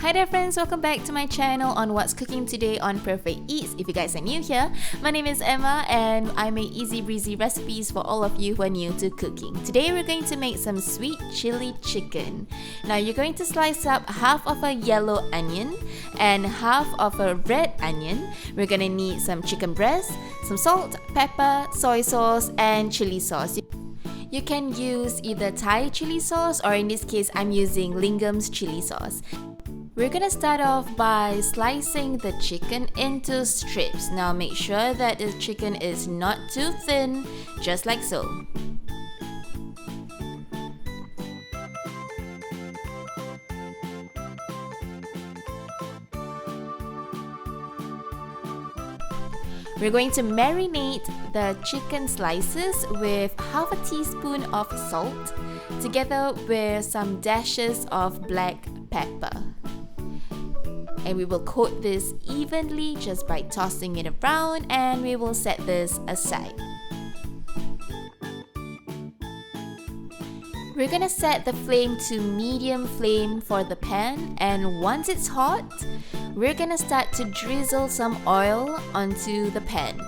Hi there friends, welcome back to my channel on What's Cooking Today on Perfect Eats. If you guys are new here, my name is Emma and I make easy breezy recipes for all of you who are new to cooking. Today we're going to make some sweet chili chicken. Now you're going to slice up half of a yellow onion and half of a red onion. We're going to need some chicken breast, some salt, pepper, soy sauce and chili sauce. You can use either Thai chili sauce or in this case I'm using Lingham's chili sauce. We're gonna start off by slicing the chicken into strips. Now make sure that the chicken is not too thin, just like so. We're going to marinate the chicken slices with half a teaspoon of salt together with some dashes of black pepper. And we will coat this evenly just by tossing it around, and we will set this aside. We're gonna set the flame to medium flame for the pan, and once it's hot, we're gonna start to drizzle some oil onto the pan.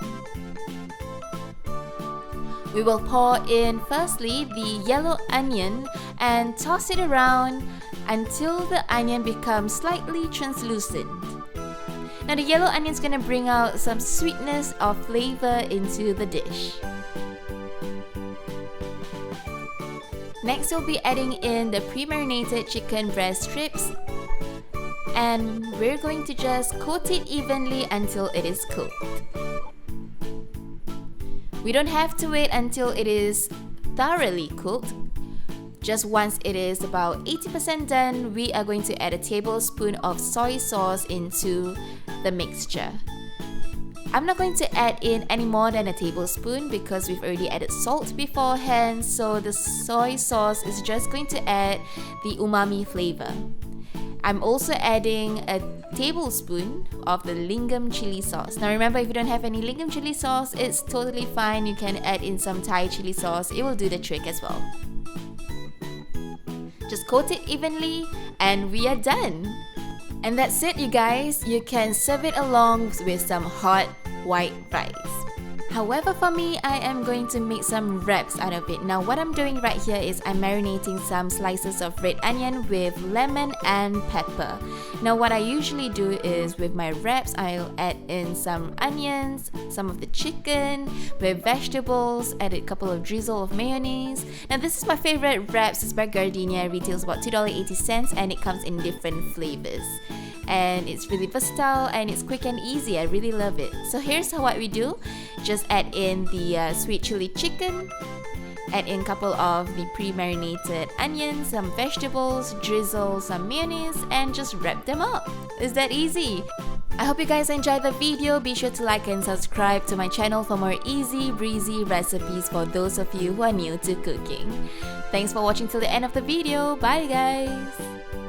We will pour in firstly the yellow onion and toss it around until the onion becomes slightly translucent. Now the yellow onion is going to bring out some sweetness or flavor into the dish. Next we'll be adding in the pre-marinated chicken breast strips, and we're going to just coat it evenly until it is cooked. We don't have to wait until it is thoroughly cooked. Just once it is about 80% done, we are going to add a tablespoon of soy sauce into the mixture. I'm not going to add in any more than a tablespoon because we've already added salt beforehand, so the soy sauce is just going to add the umami flavor. I'm also adding a tablespoon of the Lingham chili sauce. Now remember, if you don't have any Lingham chili sauce, it's totally fine. You can add in some Thai chili sauce. It will do the trick as well. Just coat it evenly and we are done. And that's it, you guys. You can serve it along with some hot white rice. However, for me, I am going to make some wraps out of it. Now what I'm doing right here is I'm marinating some slices of red onion with lemon and pepper. Now what I usually do is with my wraps, I'll add in some onions, some of the chicken, with vegetables, add a couple of drizzle of mayonnaise. Now this is my favorite wraps. It's by Gardenia. It retails about $2.80 and it comes in different flavors. And it's really versatile and it's quick and easy. I really love it. So here's what we do. Just add in the sweet chili chicken, add in a couple of the pre-marinated onions, some vegetables, drizzle some mayonnaise, and just wrap them up. It's that easy. I hope you guys enjoyed the video. Be sure to like and subscribe to my channel for more easy breezy recipes for those of you who are new to cooking. Thanks for watching till the end of the video. Bye guys!